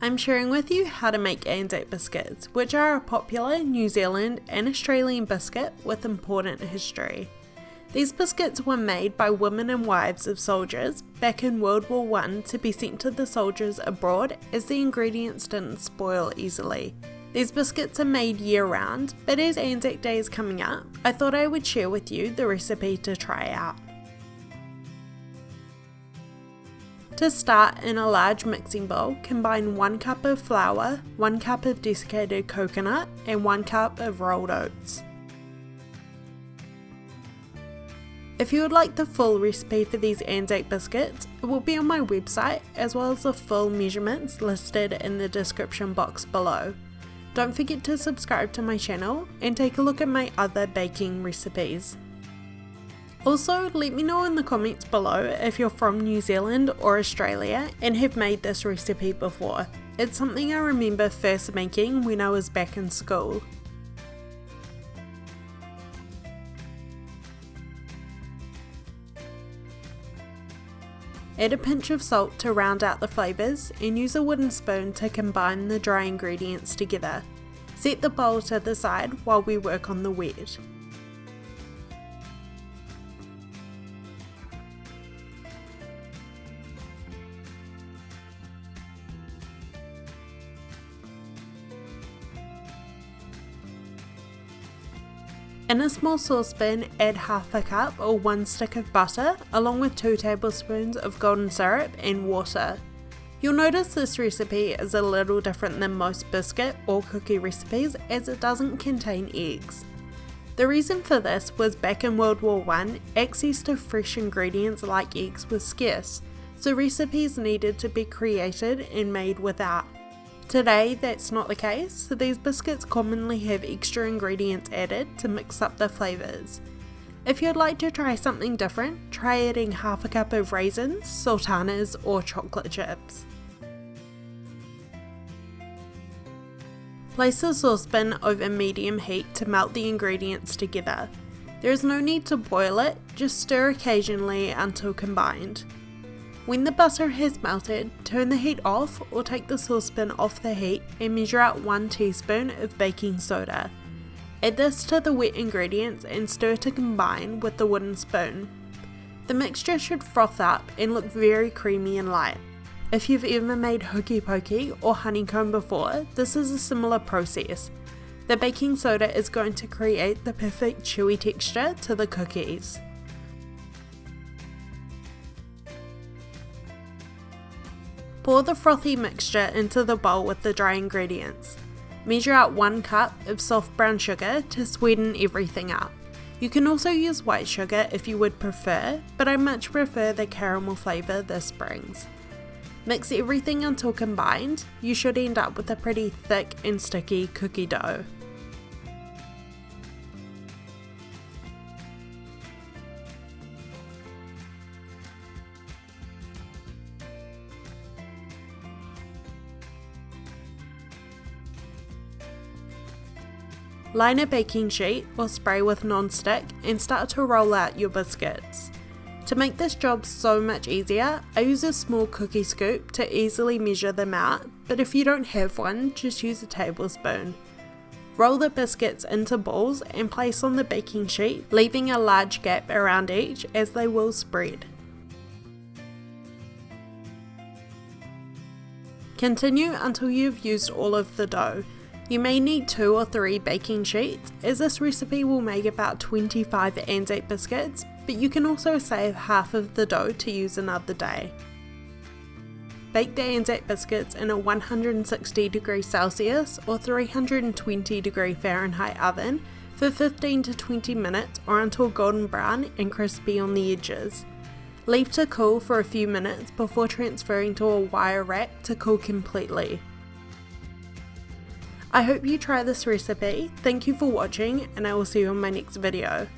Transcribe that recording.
I'm sharing with you how to make ANZAC biscuits, which are a popular New Zealand and Australian biscuit with important history. These biscuits were made by women and wives of soldiers back in World War I to be sent to the soldiers abroad as the ingredients didn't spoil easily. These biscuits are made year-round, but as ANZAC Day is coming up, I thought I would share with you the recipe to try out. To start, in a large mixing bowl, combine 1 cup of flour, 1 cup of desiccated coconut, and 1 cup of rolled oats. If you would like the full recipe for these ANZAC biscuits, it will be on my website, as well as the full measurements listed in the description box below. Don't forget to subscribe to my channel and take a look at my other baking recipes. Also, let me know in the comments below if you're from New Zealand or Australia and have made this recipe before. It's something I remember first making when I was back in school. Add a pinch of salt to round out the flavours and use a wooden spoon to combine the dry ingredients together. Set the bowl to the side while we work on the wet. In a small saucepan, add half a cup or 1 stick of butter along with 2 tablespoons of golden syrup and water. You'll notice this recipe is a little different than most biscuit or cookie recipes as it doesn't contain eggs. The reason for this was back in World War I, access to fresh ingredients like eggs was scarce, so recipes needed to be created and made without. Today that's not the case, so these biscuits commonly have extra ingredients added to mix up the flavours. If you'd like to try something different, try adding half a cup of raisins, sultanas or chocolate chips. Place the saucepan over medium heat to melt the ingredients together. There is no need to boil it, just stir occasionally until combined. When the butter has melted, turn the heat off or take the saucepan off the heat and measure out 1 teaspoon of baking soda. Add this to the wet ingredients and stir to combine with the wooden spoon. The mixture should froth up and look very creamy and light. If you've ever made hokey pokey or honeycomb before, this is a similar process. The baking soda is going to create the perfect chewy texture to the cookies. Pour the frothy mixture into the bowl with the dry ingredients. Measure out 1 cup of soft brown sugar to sweeten everything up. You can also use white sugar if you would prefer, but I much prefer the caramel flavour this brings. Mix everything until combined. You should end up with a pretty thick and sticky cookie dough. Line a baking sheet or spray with non-stick and start to roll out your biscuits. To make this job so much easier, I use a small cookie scoop to easily measure them out, but if you don't have one, just use a tablespoon. Roll the biscuits into balls and place on the baking sheet, leaving a large gap around each as they will spread. Continue until you've used all of the dough. You may need 2 or 3 baking sheets, as this recipe will make about 25 ANZAC biscuits, but you can also save half of the dough to use another day. Bake the ANZAC biscuits in a 160 degrees Celsius or 320 degrees Fahrenheit oven for 15 to 20 minutes or until golden brown and crispy on the edges. Leave to cool for a few minutes before transferring to a wire rack to cool completely. I hope you try this recipe. Thank you for watching and I will see you in my next video.